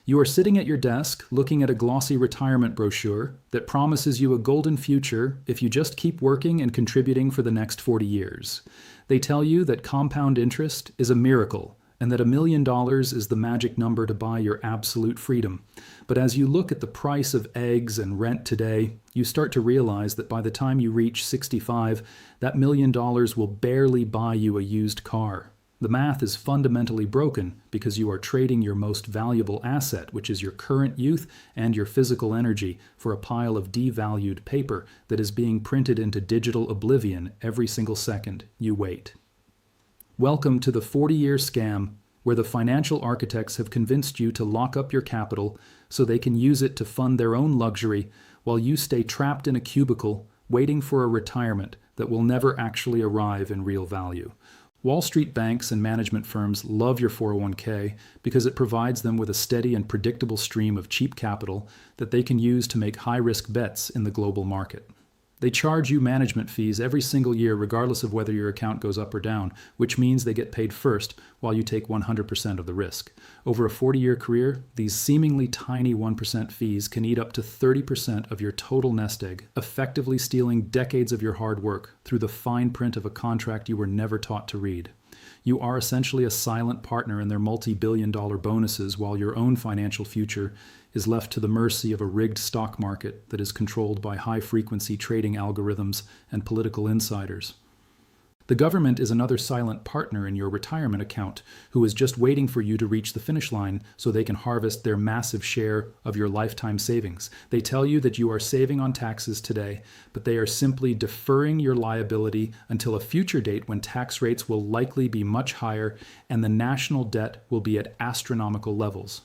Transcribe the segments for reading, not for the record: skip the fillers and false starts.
You are sitting at your desk looking at a glossy retirement brochure that promises you a golden future if you just keep working and contributing for the next 40 years. They tell you that compound interest is a miracle and that $1 million is the magic number to buy your absolute freedom. But as you look at the price of eggs and rent today, you start to realize that by the time you reach 65, that $1 million will barely buy you a used car. The math is fundamentally broken because you are trading your most valuable asset, which is your current youth and your physical energy, for a pile of devalued paper that is being printed into digital oblivion every single second you wait. Welcome to the 40-year scam where the financial architects have convinced you to lock up your capital so they can use it to fund their own luxury while you stay trapped in a cubicle waiting for a retirement that will never actually arrive in real value. Wall Street banks and management firms love your 401k because it provides them with a steady and predictable stream of cheap capital that they can use to make high-risk bets in the global market. They charge you management fees every single year regardless of whether your account goes up or down, which means they get paid first while you take 100% of the risk. Over a 40-year career, these seemingly tiny 1% fees can eat up to 30% of your total nest egg, effectively stealing decades of your hard work through the fine print of a contract you were never taught to read. You are essentially a silent partner in their multi-billion-dollar bonuses while your own financial future is left to the mercy of a rigged stock market that is controlled by high-frequency trading algorithms and political insiders. The government is another silent partner in your retirement account who is just waiting for you to reach the finish line so they can harvest their massive share of your lifetime savings. They tell you that you are saving on taxes today, but they are simply deferring your liability until a future date when tax rates will likely be much higher and the national debt will be at astronomical levels.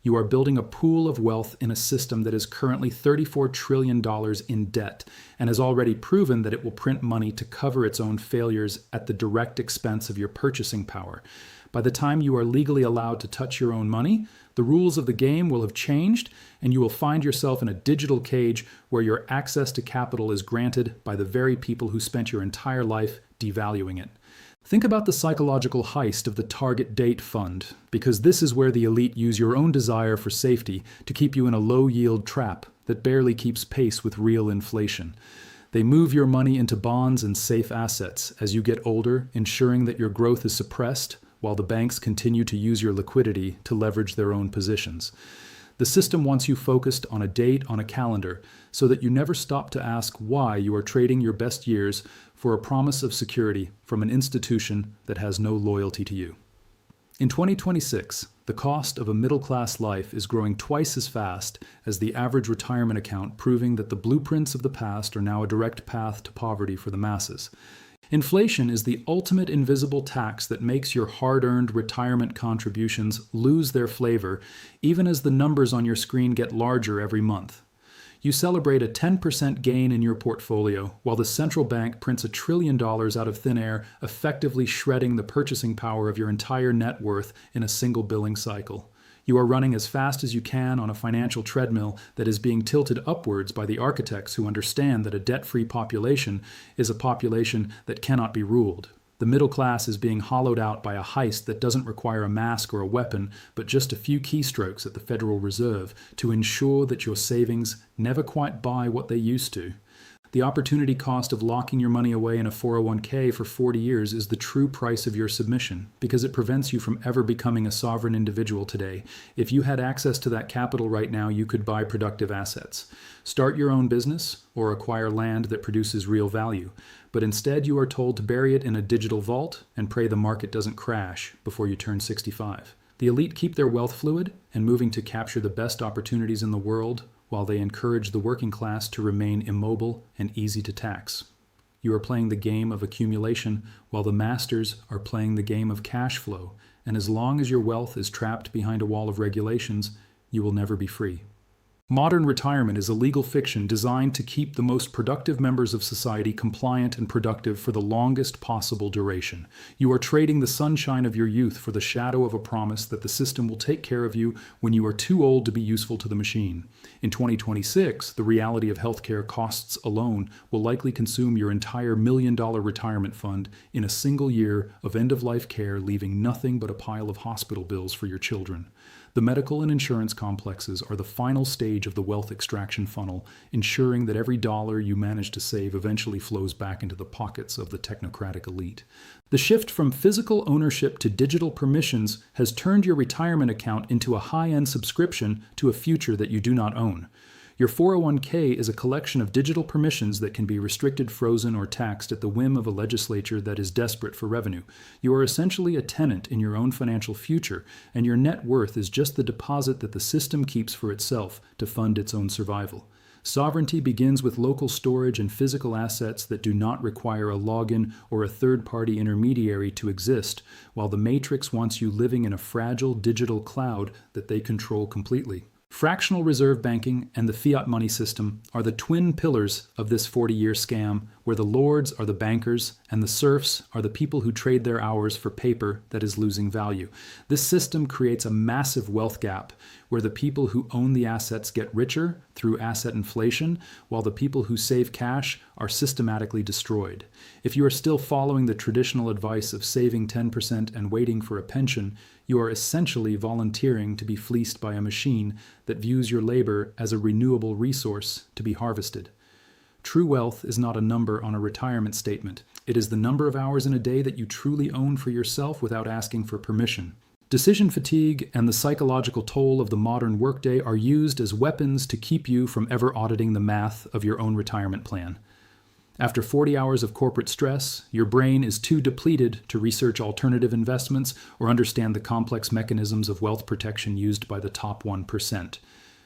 You are building a pool of wealth in a system that is currently $34 trillion in debt and has already proven that it will print money to cover its own failures at the direct expense of your purchasing power. By the time you are legally allowed to touch your own money, the rules of the game will have changed and you will find yourself in a digital cage where your access to capital is granted by the very people who spent your entire life devaluing it. Think about the psychological heist of the target date fund, because this is where the elite use your own desire for safety to keep you in a low-yield trap that barely keeps pace with real inflation. They move your money into bonds and safe assets as you get older, ensuring that your growth is suppressed while the banks continue to use your liquidity to leverage their own positions. The system wants you focused on a date on a calendar so that you never stop to ask why you are trading your best years for a promise of security from an institution that has no loyalty to you. In 2026, the cost of a middle-class life is growing twice as fast as the average retirement account, proving that the blueprints of the past are now a direct path to poverty for the masses. Inflation is the ultimate invisible tax that makes your hard-earned retirement contributions lose their flavor, even as the numbers on your screen get larger every month. You celebrate a 10% gain in your portfolio, while the central bank prints $1 trillion out of thin air, effectively shredding the purchasing power of your entire net worth in a single billing cycle. You are running as fast as you can on a financial treadmill that is being tilted upwards by the architects who understand that a debt-free population is a population that cannot be ruled. The middle class is being hollowed out by a heist that doesn't require a mask or a weapon, but just a few keystrokes at the Federal Reserve to ensure that your savings never quite buy what they used to. The opportunity cost of locking your money away in a 401k for 40 years is the true price of your submission, because it prevents you from ever becoming a sovereign individual today. If you had access to that capital right now, you could buy productive assets. Start your own business or acquire land that produces real value. But instead, you are told to bury it in a digital vault and pray the market doesn't crash before you turn 65. The elite keep their wealth fluid and moving to capture the best opportunities in the world, while they encourage the working class to remain immobile and easy to tax. You are playing the game of accumulation while the masters are playing the game of cash flow, and as long as your wealth is trapped behind a wall of regulations, you will never be free. Modern retirement is a legal fiction designed to keep the most productive members of society compliant and productive for the longest possible duration. You are trading the sunshine of your youth for the shadow of a promise that the system will take care of you when you are too old to be useful to the machine. In 2026, the reality of healthcare costs alone will likely consume your entire $1 million retirement fund in a single year of end-of-life care, leaving nothing but a pile of hospital bills for your children. The medical and insurance complexes are the final stage of the wealth extraction funnel, ensuring that every dollar you manage to save eventually flows back into the pockets of the technocratic elite. The shift from physical ownership to digital permissions has turned your retirement account into a high-end subscription to a future that you do not own. Your 401k is a collection of digital permissions that can be restricted, frozen, or taxed at the whim of a legislature that is desperate for revenue. You are essentially a tenant in your own financial future, and your net worth is just the deposit that the system keeps for itself to fund its own survival. Sovereignty begins with local storage and physical assets that do not require a login or a third-party intermediary to exist, while the Matrix wants you living in a fragile digital cloud that they control completely. Fractional reserve banking and the fiat money system are the twin pillars of this 40-year scam, where the lords are the bankers and the serfs are the people who trade their hours for paper that is losing value. This system creates a massive wealth gap, where the people who own the assets get richer through asset inflation, while the people who save cash are systematically destroyed. If you are still following the traditional advice of saving 10% and waiting for a pension, you are essentially volunteering to be fleeced by a machine that views your labor as a renewable resource to be harvested. True wealth is not a number on a retirement statement. It is the number of hours in a day that you truly own for yourself without asking for permission. Decision fatigue and the psychological toll of the modern workday are used as weapons to keep you from ever auditing the math of your own retirement plan. After 40 hours of corporate stress, your brain is too depleted to research alternative investments or understand the complex mechanisms of wealth protection used by the top 1%.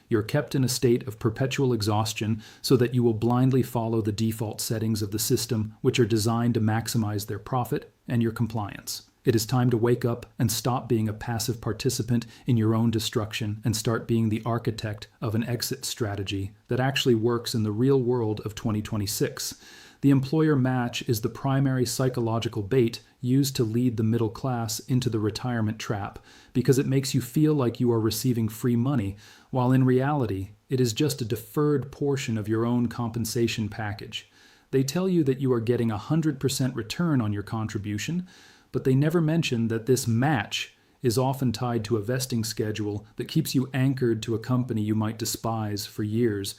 You're kept in a state of perpetual exhaustion so that you will blindly follow the default settings of the system, which are designed to maximize their profit and your compliance. It is time to wake up and stop being a passive participant in your own destruction and start being the architect of an exit strategy that actually works in the real world of 2026. The employer match is the primary psychological bait used to lead the middle class into the retirement trap because it makes you feel like you are receiving free money, while in reality, it is just a deferred portion of your own compensation package. They tell you that you are getting 100% return on your contribution, but they never mention that this match is often tied to a vesting schedule that keeps you anchored to a company you might despise for years.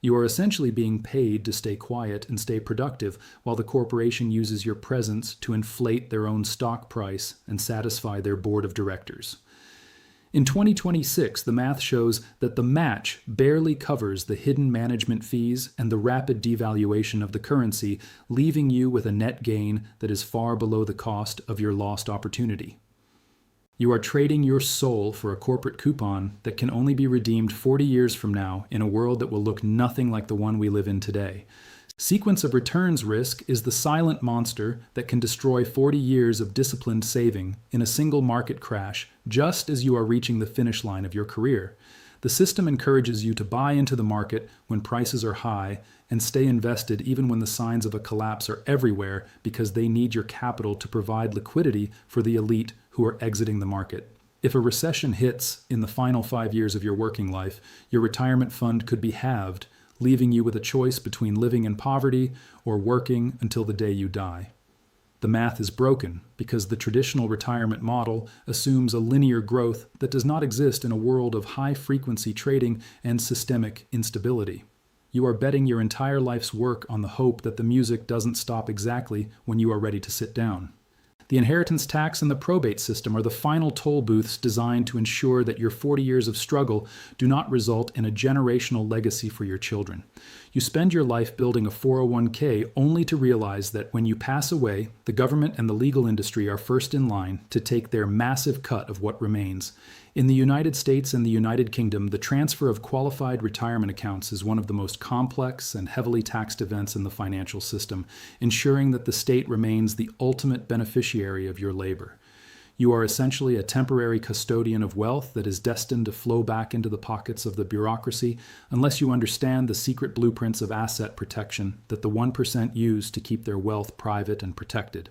You are essentially being paid to stay quiet and stay productive, while the corporation uses your presence to inflate their own stock price and satisfy their board of directors. In 2026, the math shows that the match barely covers the hidden management fees and the rapid devaluation of the currency, leaving you with a net gain that is far below the cost of your lost opportunity. You are trading your soul for a corporate coupon that can only be redeemed 40 years from now in a world that will look nothing like the one we live in today. Sequence of returns risk is the silent monster that can destroy 40 years of disciplined saving in a single market crash just as you are reaching the finish line of your career. The system encourages you to buy into the market when prices are high and stay invested even when the signs of a collapse are everywhere because they need your capital to provide liquidity for the elite who are exiting the market. If a recession hits in the final 5 years of your working life, your retirement fund could be halved, leaving you with a choice between living in poverty or working until the day you die. The math is broken because the traditional retirement model assumes a linear growth that does not exist in a world of high-frequency trading and systemic instability. You are betting your entire life's work on the hope that the music doesn't stop exactly when you are ready to sit down. The inheritance tax and the probate system are the final toll booths designed to ensure that your 40 years of struggle do not result in a generational legacy for your children. You spend your life building a 401k only to realize that when you pass away, the government and the legal industry are first in line to take their massive cut of what remains. In the United States and the United Kingdom, the transfer of qualified retirement accounts is one of the most complex and heavily taxed events in the financial system, ensuring that the state remains the ultimate beneficiary of your labor. You are essentially a temporary custodian of wealth that is destined to flow back into the pockets of the bureaucracy unless you understand the secret blueprints of asset protection that the 1% use to keep their wealth private and protected.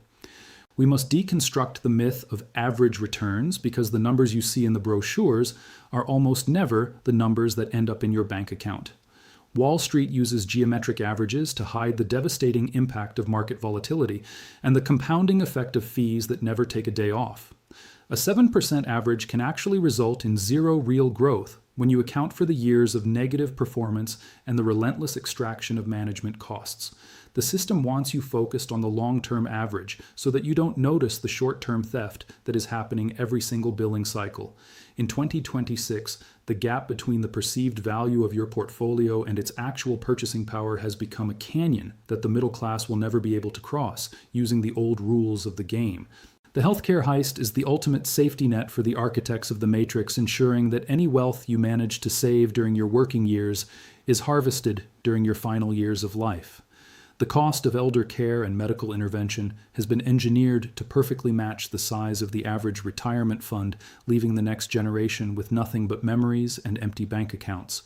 We must deconstruct the myth of average returns because the numbers you see in the brochures are almost never the numbers that end up in your bank account. Wall Street uses geometric averages to hide the devastating impact of market volatility and the compounding effect of fees that never take a day off. A 7% average can actually result in zero real growth when you account for the years of negative performance and the relentless extraction of management costs. The system wants you focused on the long-term average so that you don't notice the short-term theft that is happening every single billing cycle. In 2026, the gap between the perceived value of your portfolio and its actual purchasing power has become a canyon that the middle class will never be able to cross using the old rules of the game. The healthcare heist is the ultimate safety net for the architects of the Matrix, ensuring that any wealth you manage to save during your working years is harvested during your final years of life. The cost of elder care and medical intervention has been engineered to perfectly match the size of the average retirement fund, leaving the next generation with nothing but memories and empty bank accounts.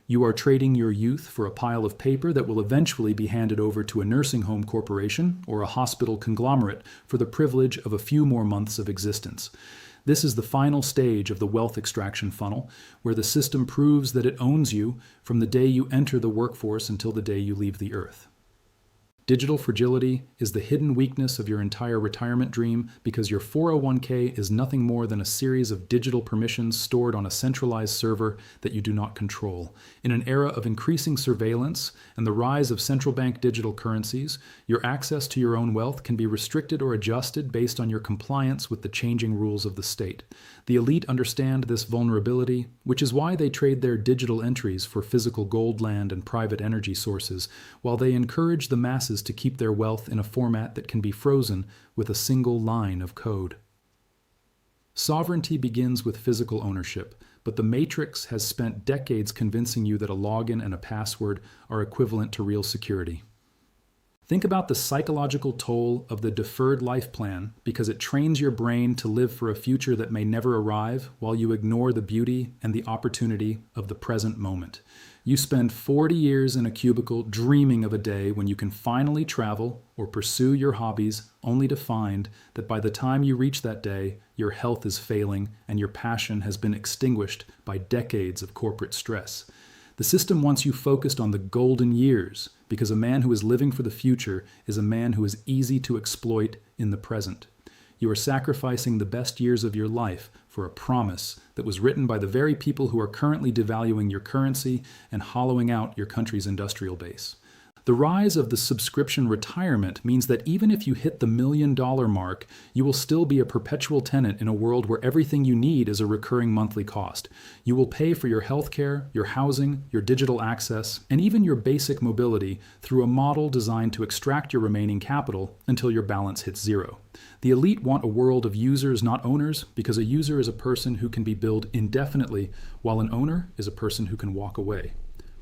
You are trading your youth for a pile of paper that will eventually be handed over to a nursing home corporation or a hospital conglomerate for the privilege of a few more months of existence. This is the final stage of the wealth extraction funnel, where the system proves that it owns you from the day you enter the workforce until the day you leave the earth. Digital fragility is the hidden weakness of your entire retirement dream because your 401k is nothing more than a series of digital permissions stored on a centralized server that you do not control. In an era of increasing surveillance and the rise of central bank digital currencies, your access to your own wealth can be restricted or adjusted based on your compliance with the changing rules of the state. The elite understand this vulnerability, which is why they trade their digital entries for physical gold land and private energy sources, while they encourage the masses to keep their wealth in a format that can be frozen with a single line of code. Sovereignty begins with physical ownership, but the Matrix has spent decades convincing you that a login and a password are equivalent to real security. Think about the psychological toll of the deferred life plan because it trains your brain to live for a future that may never arrive while you ignore the beauty and the opportunity of the present moment. You spend 40 years in a cubicle dreaming of a day when you can finally travel or pursue your hobbies, only to find that by the time you reach that day, your health is failing and your passion has been extinguished by decades of corporate stress. The system wants you focused on the golden years because a man who is living for the future is a man who is easy to exploit in the present. You are sacrificing the best years of your life for a promise that was written by the very people who are currently devaluing your currency and hollowing out your country's industrial base. The rise of the subscription retirement means that even if you hit the $1 million mark, you will still be a perpetual tenant in a world where everything you need is a recurring monthly cost. You will pay for your healthcare, your housing, your digital access, and even your basic mobility through a model designed to extract your remaining capital until your balance hits zero. The elite want a world of users, not owners, because a user is a person who can be billed indefinitely, while an owner is a person who can walk away.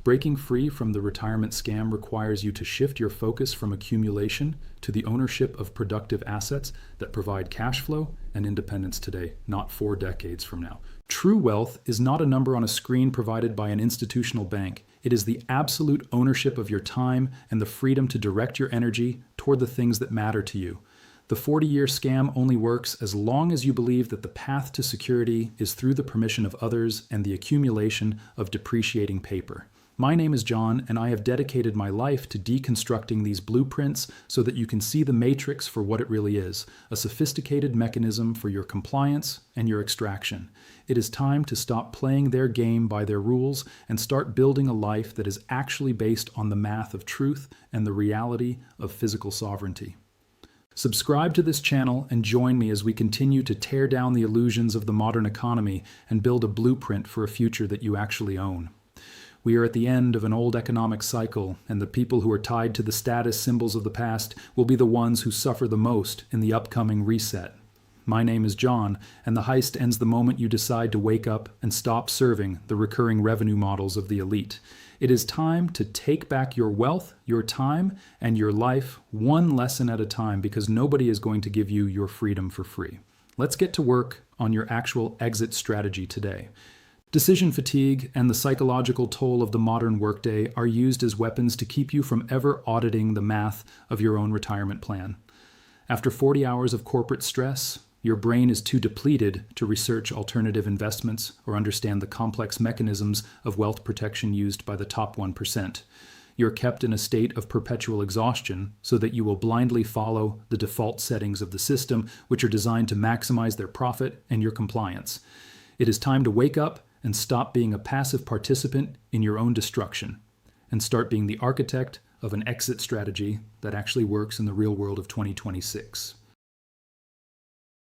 Breaking free from the retirement scam requires you to shift your focus from accumulation to the ownership of productive assets that provide cash flow and independence today, not 4 decades from now. True wealth is not a number on a screen provided by an institutional bank. It is the absolute ownership of your time and the freedom to direct your energy toward the things that matter to you. The 40-year scam only works as long as you believe that the path to security is through the permission of others and the accumulation of depreciating paper. My name is John, and I have dedicated my life to deconstructing these blueprints so that you can see the Matrix for what it really is, a sophisticated mechanism for your compliance and your extraction. It is time to stop playing their game by their rules and start building a life that is actually based on the math of truth and the reality of physical sovereignty. Subscribe to this channel and join me as we continue to tear down the illusions of the modern economy and build a blueprint for a future that you actually own. We are at the end of an old economic cycle, and the people who are tied to the status symbols of the past will be the ones who suffer the most in the upcoming reset. My name is John, and the heist ends the moment you decide to wake up and stop serving the recurring revenue models of the elite. It is time to take back your wealth, your time, and your life one lesson at a time because nobody is going to give you your freedom for free. Let's get to work on your actual exit strategy today. Decision fatigue and the psychological toll of the modern workday are used as weapons to keep you from ever auditing the math of your own retirement plan. After 40 hours of corporate stress, your brain is too depleted to research alternative investments or understand the complex mechanisms of wealth protection used by the top 1%. You're kept in a state of perpetual exhaustion so that you will blindly follow the default settings of the system, which are designed to maximize their profit and your compliance. It is time to wake up and stop being a passive participant in your own destruction, and start being the architect of an exit strategy that actually works in the real world of 2026.